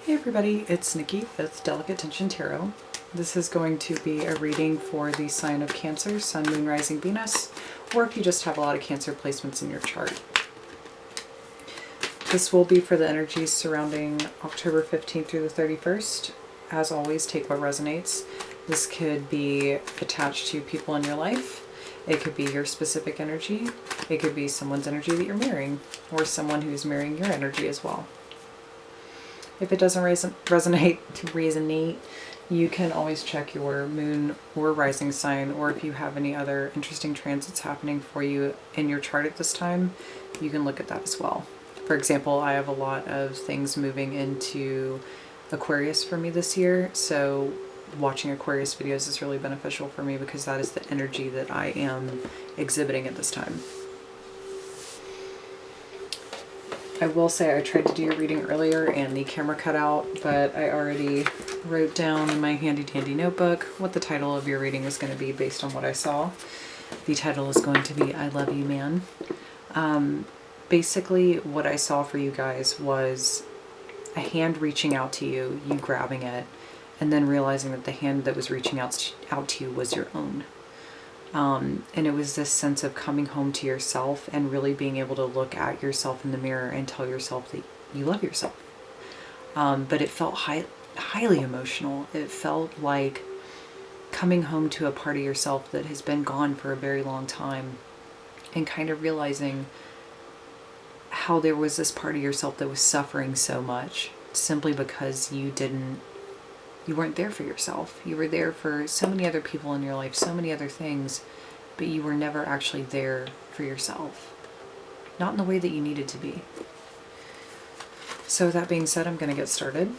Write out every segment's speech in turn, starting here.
Hey everybody, it's Nikki with Delicate Tension Tarot. This is going to be a reading for the sign of Cancer, Sun, Moon, Rising, Venus, or if you just have a lot of Cancer placements in your chart. This will be for the energies surrounding October 15th through the 31st. As always, take what resonates. This could be attached to people in your life. It could be your specific energy. It could be someone's energy that you're mirroring, or someone who's mirroring your energy as well. If it doesn't resonate, you can always check your moon or rising sign, or if you have any other interesting transits happening for you in your chart at this time, you can look at that as well. For example, I have a lot of things moving into Aquarius for me this year, so watching Aquarius videos is really beneficial for me because that is the energy that I am exhibiting at this time. I will say I tried to do your reading earlier and the camera cut out, but I already wrote down in my handy dandy notebook what the title of your reading is going to be based on what I saw. The title is going to be I Love You, Man. Basically what I saw for you guys was a hand reaching out to you, you grabbing it, and then realizing that the hand that was reaching out to you was your own. And it was this sense of coming home to yourself and really being able to look at yourself in the mirror and tell yourself that you love yourself. But it felt highly emotional. It felt like coming home to a part of yourself that has been gone for a very long time, and kind of realizing how there was this part of yourself that was suffering so much simply because you weren't there for yourself. You were there for so many other people in your life, so many other things, but you were never actually there for yourself. Not in the way that you needed to be. So with that being said, I'm going to get started.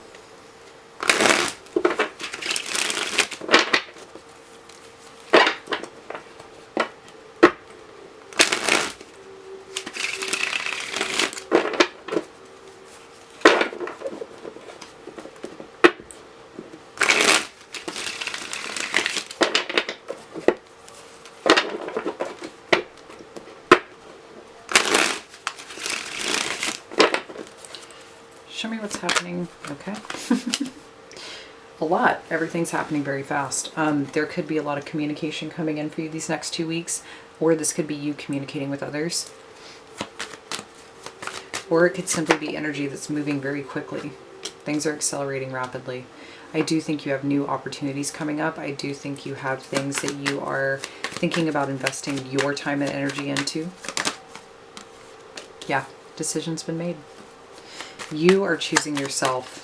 Show me what's happening. Okay. A lot. Everything's happening very fast. There could be a lot of communication coming in for you these next 2 weeks, or this could be you communicating with others. Or it could simply be energy that's moving very quickly. Things are accelerating rapidly. I do think you have new opportunities coming up. I do think you have things that you are thinking about investing your time and energy into. Yeah, decision's been made. You are choosing yourself.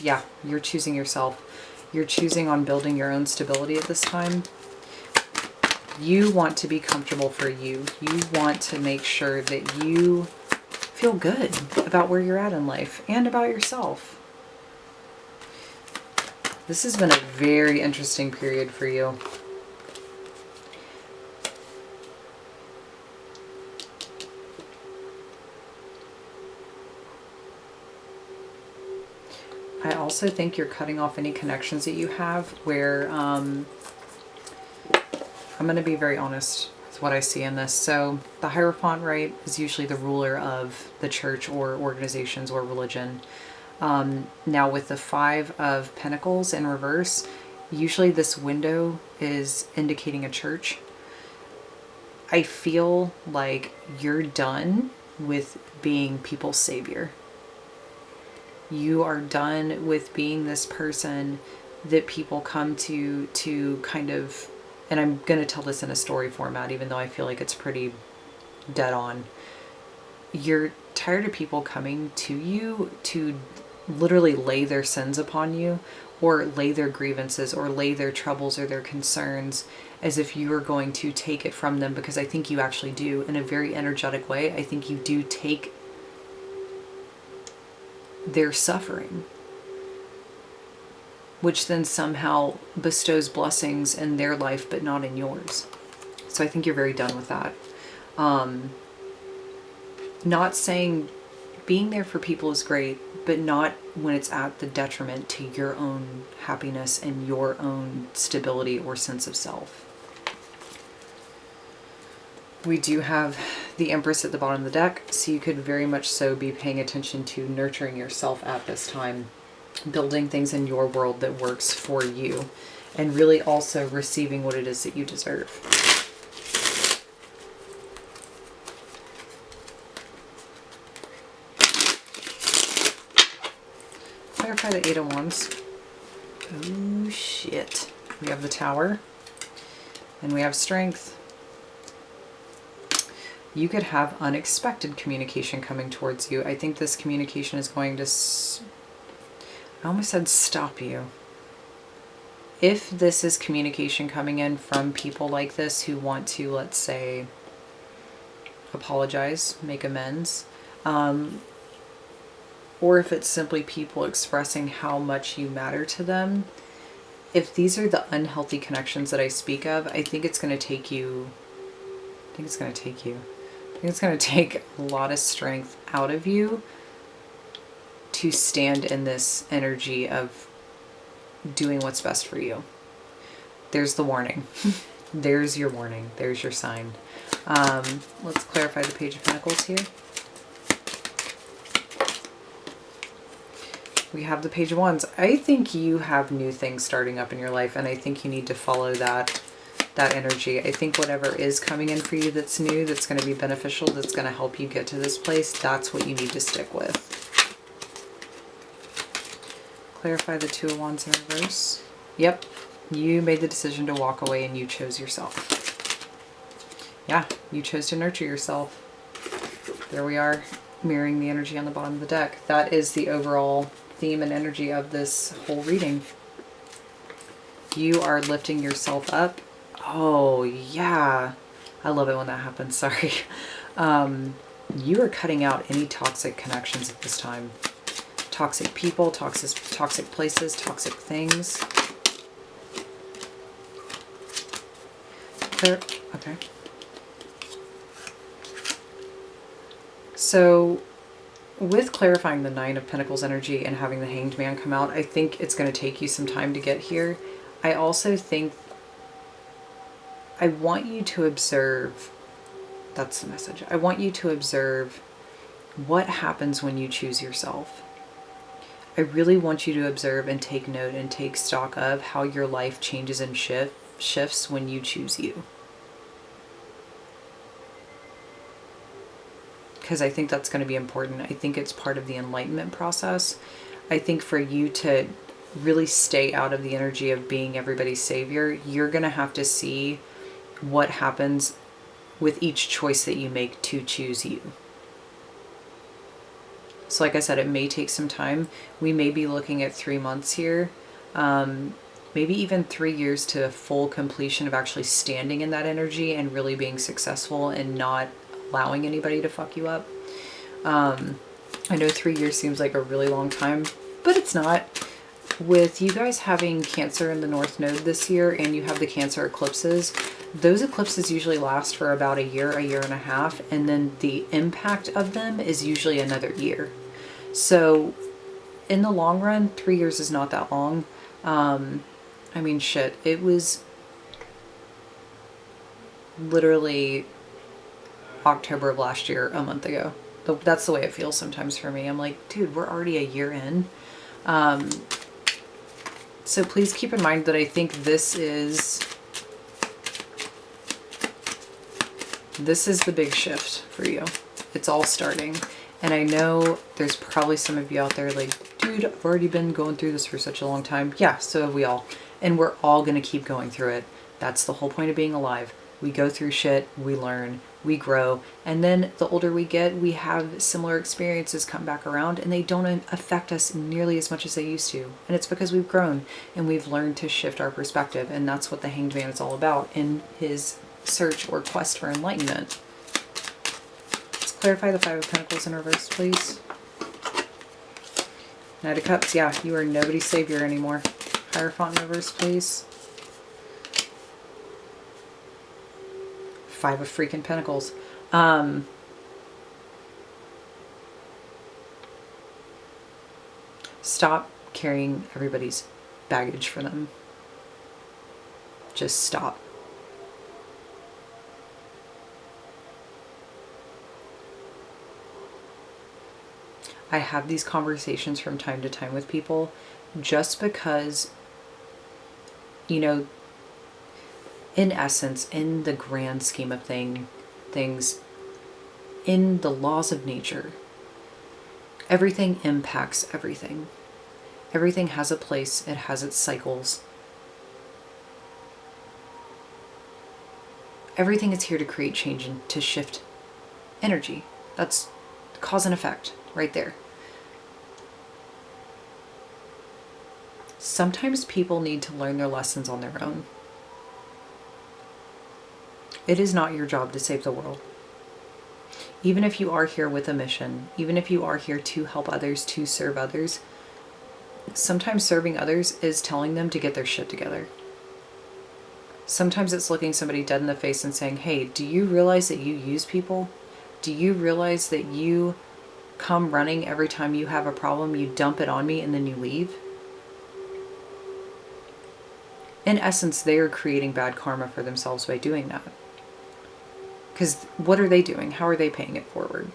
Yeah, you're choosing yourself. You're choosing on building your own stability at this time. You want to be comfortable for you. You want to make sure that you feel good about where you're at in life and about yourself. This has been a very interesting period for you. I also think you're cutting off any connections that you have where, I'm going to be very honest with what I see in this. So the Hierophant, right, is usually the ruler of the church or organizations or religion. Now with the Five of Pentacles in reverse, usually this window is indicating a church. I feel like you're done with being people's savior. You are done with being this person that people come to kind of, and I'm going to tell this in a story format, even though I feel like it's pretty dead on. You're tired of people coming to you to literally lay their sins upon you, or lay their grievances, or lay their troubles or their concerns as if you are going to take it from them, because I think you actually do in a very energetic way. I think you do take their suffering, which then somehow bestows blessings in their life but not in yours. So I think you're very done with that. Not saying being there for people is great, but not when it's at the detriment to your own happiness and your own stability or sense of self. We do have the Empress at the bottom of the deck, so you could very much so be paying attention to nurturing yourself at this time, building things in your world that works for you, and really also receiving what it is that you deserve. Clarify the Eight of Wands. Oh shit. We have the Tower, and we have Strength. You could have unexpected communication coming towards you. I think this communication is going to, I almost said stop you. If this is communication coming in from people like this who want to, let's say, apologize, make amends, or if it's simply people expressing how much you matter to them, if these are the unhealthy connections that I speak of, I think it's going to take you, I think it's going to take a lot of strength out of you to stand in this energy of doing what's best for you. There's the warning. There's your warning. There's your sign. Let's clarify the Page of Pentacles here. We have the Page of Wands. I think you have new things starting up in your life, and I think you need to follow that energy. I think whatever is coming in for you that's new, that's going to be beneficial, that's going to help you get to this place, that's what you need to stick with. Clarify the Two of Wands in reverse. Yep, you made the decision to walk away and you chose yourself. Yeah, you chose to nurture yourself. There we are, mirroring the energy on the bottom of the deck. That is the overall theme and energy of this whole reading. You are lifting yourself up. Oh, yeah. I love it when that happens. Sorry. You are cutting out any toxic connections at this time. Toxic people, toxic places, toxic things. Okay. So with clarifying the Nine of Pentacles energy and having the Hanged Man come out, I think it's going to take you some time to get here. I also think I want you to observe, that's the message. I want you to observe what happens when you choose yourself. I really want you to observe and take note and take stock of how your life changes and shifts when you choose you. Because I think that's going to be important. I think it's part of the enlightenment process. I think for you to really stay out of the energy of being everybody's savior, you're going to have to see what happens with each choice that you make to choose you. So like I said, it may take some time. We may be looking at 3 months here, maybe even 3 years to full completion of actually standing in that energy and really being successful and not allowing anybody to fuck you up. I know 3 years seems like a really long time, but it's not. With you guys having Cancer in the North Node this year, and you have the Cancer eclipses, those eclipses usually last for about a year and a half, and then the impact of them is usually another year. So in the long run, 3 years is not that long. I mean, shit, it was literally October of last year, a month ago. That's the way it feels sometimes for me. I'm like, dude, we're already a year in. So please keep in mind that I think this is the big shift for you. It's all starting. And I know there's probably some of you out there like, dude, I've already been going through this for such a long time. Yeah, so have we all. And we're all going to keep going through it. That's the whole point of being alive. We go through shit, we learn, we grow, and then the older we get, we have similar experiences come back around, and they don't affect us nearly as much as they used to. And it's because we've grown and we've learned to shift our perspective, and that's what the Hanged Man is all about in his search or quest for enlightenment. Let's clarify the Five of Pentacles in reverse, please. Knight of Cups, yeah, you are nobody's savior anymore. Hierophant in reverse, please. Five of freaking Pentacles. Stop carrying everybody's baggage for them. Just stop. I have these conversations from time to time with people just because, you know, in essence, in the grand scheme of things, in the laws of nature, everything impacts everything. Everything has a place, it has its cycles. Everything is here to create change and to shift energy. That's cause and effect right there. Sometimes people need to learn their lessons on their own. It is not your job to save the world. Even if you are here with a mission, even if you are here to help others, to serve others, sometimes serving others is telling them to get their shit together. Sometimes it's looking somebody dead in the face and saying, hey, do you realize that you use people? Do you realize that you come running every time you have a problem, you dump it on me, and then you leave? In essence, they are creating bad karma for themselves by doing that. Because what are they doing? How are they paying it forward?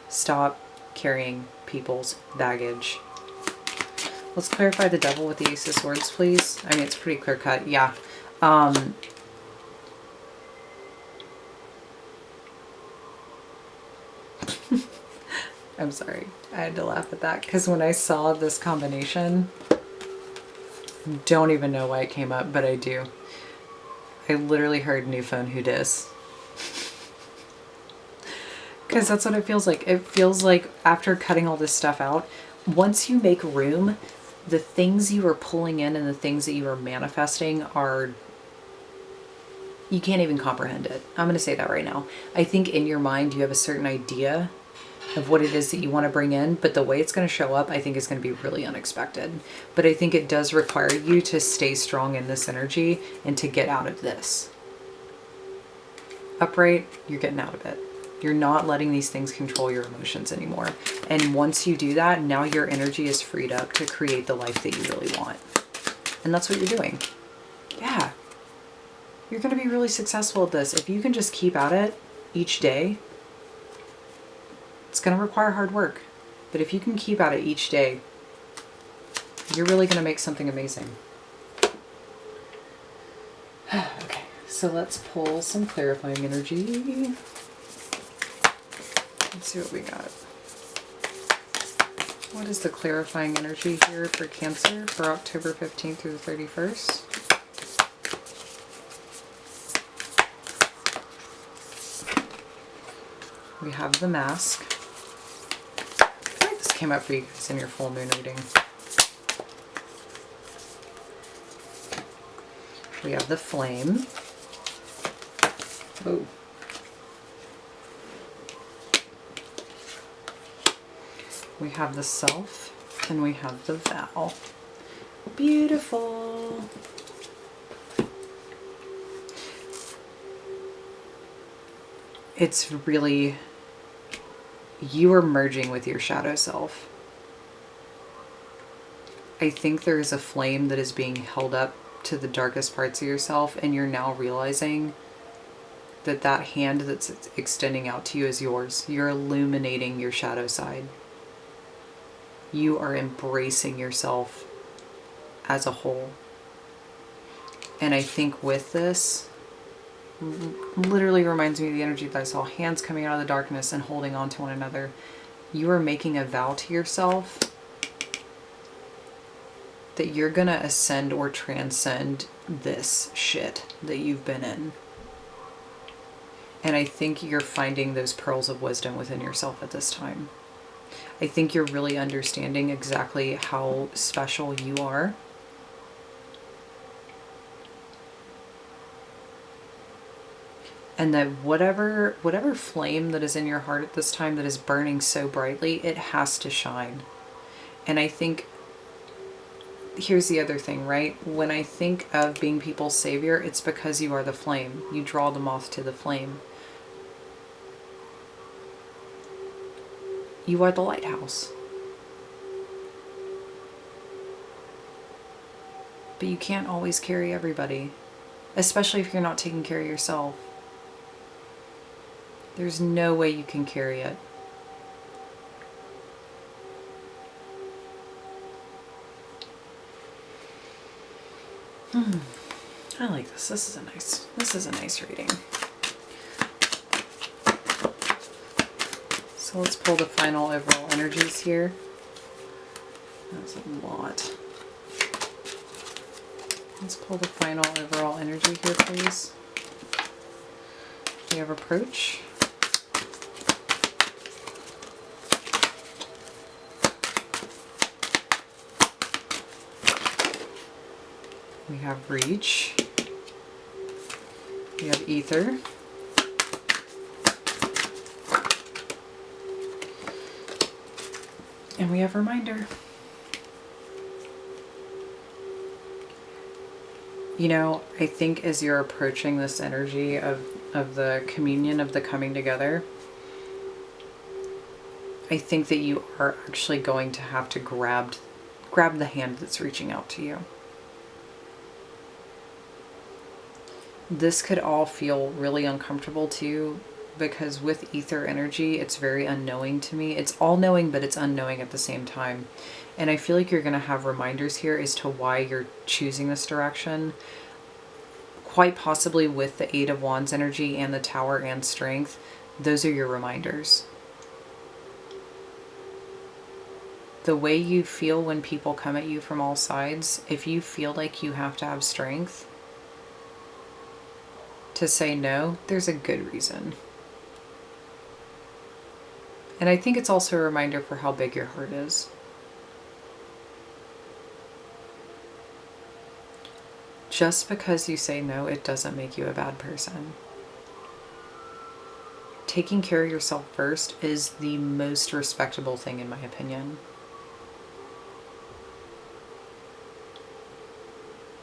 Stop carrying people's baggage. Let's clarify the devil with the Ace of Swords, please. I mean, it's pretty clear cut. Yeah. I'm sorry. I had to laugh at that because when I saw this combination, don't even know why it came up, but I do. I literally heard new phone, who dis? Because that's what it feels like. It feels like after cutting all this stuff out, once you make room, the things you are pulling in and the things that you are manifesting are, you can't even comprehend it. I'm going to say that right now. I think in your mind you have a certain idea of what it is that you want to bring in, but the way it's going to show up, I think is going to be really unexpected. But I think it does require you to stay strong in this energy and to get out of this. Upright, you're getting out of it. You're not letting these things control your emotions anymore. And once you do that, now your energy is freed up to create the life that you really want. And that's what you're doing. Yeah. You're going to be really successful at this. If you can just keep at it each day, it's going to require hard work. But if you can keep at it each day, you're really going to make something amazing. Okay, so let's pull some clarifying energy. Let's see what we got. What is the clarifying energy here for Cancer for October 15th through the 31st? We have the Mask. I feel like this came up for you guys in your full moon reading. We have the Flame. Oh. We have the Self, and we have the Vow. Beautiful. It's really, you are merging with your shadow self. I think there is a flame that is being held up to the darkest parts of yourself, and you're now realizing that that hand that's extending out to you is yours. You're illuminating your shadow side. You are embracing yourself as a whole. And I think with this, literally reminds me of the energy that I saw, hands coming out of the darkness and holding on to one another. You are making a vow to yourself that you're gonna ascend or transcend this shit that you've been in. And I think you're finding those pearls of wisdom within yourself at this time. I think you're really understanding exactly how special you are. And that whatever flame that is in your heart at this time that is burning so brightly, it has to shine. And I think, here's the other thing, right? When I think of being people's savior, it's because you are the flame. You draw the moth to the flame. You are the lighthouse. But you can't always carry everybody, especially if you're not taking care of yourself. There's no way you can carry it. I like this. This is a nice reading. So let's pull the final overall energies here. That's a lot. Let's pull the final overall energy here, please. We have approach. We have reach. We have ether. And we have reminder. You know, I think as you're approaching this energy of the communion, of the coming together, I think that you are actually going to have to grab the hand that's reaching out to you. This could all feel really uncomfortable too, because with ether energy, it's very unknowing to me. It's all knowing, but it's unknowing at the same time. And I feel like you're going to have reminders here as to why you're choosing this direction. Quite possibly with the Eight of Wands energy and the Tower and Strength. Those are your reminders. The way you feel when people come at you from all sides, if you feel like you have to have strength to say no, there's a good reason. And I think it's also a reminder for how big your heart is. Just because you say no, it doesn't make you a bad person. Taking care of yourself first is the most respectable thing in my opinion.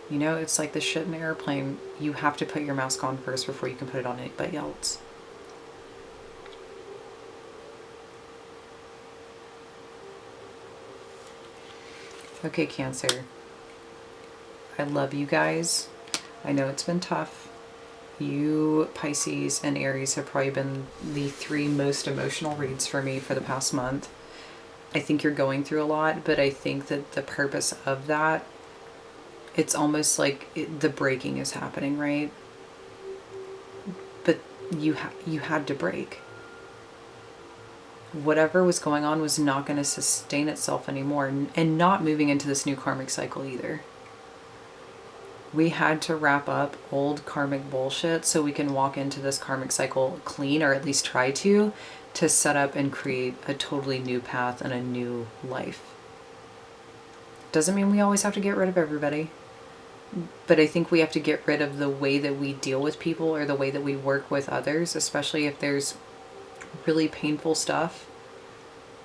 You know, it's like the shit in an airplane. You have to put your mask on first before you can put it on anybody else. Okay, Cancer. I love you guys. I know it's been tough. You, Pisces, and Aries have probably been the three most emotional reads for me for the past month. I think you're going through a lot, but I think that the purpose of that, it's almost like the breaking is happening, right? But you had to break. Whatever was going on was not going to sustain itself anymore, and not moving into this new karmic cycle either. We had to wrap up old karmic bullshit so we can walk into this karmic cycle clean, or at least try to set up and create a totally new path and a new life. Doesn't mean we always have to get rid of everybody. But I think we have to get rid of the way that we deal with people or the way that we work with others, especially if there's really painful stuff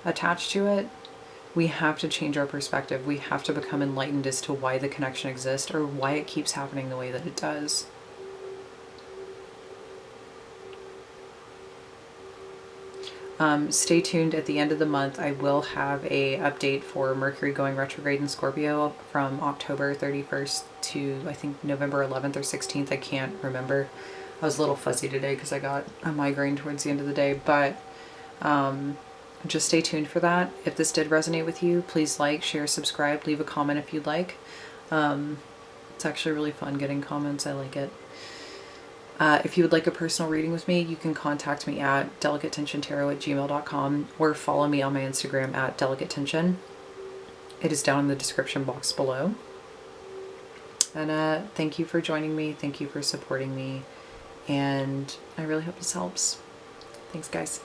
attached to it. We have to change our perspective. We have to become enlightened as to why the connection exists or why it keeps happening the way that it does. Stay tuned. At the end of the month, I will have a update for Mercury going retrograde in Scorpio from October 31st to I think November 11th or 16th. I can't remember. I was a little fuzzy today because I got a migraine towards the end of the day, but just stay tuned for that. If this did resonate with you, please like, share, subscribe, leave a comment if you'd like. It's actually really fun getting comments. I like it. If you would like a personal reading with me, you can contact me at delicatetensiontarot@gmail.com or follow me on my Instagram at delicatetension. It is down in the description box below. And thank you for joining me. Thank you for supporting me. And I really hope this helps. Thanks, guys.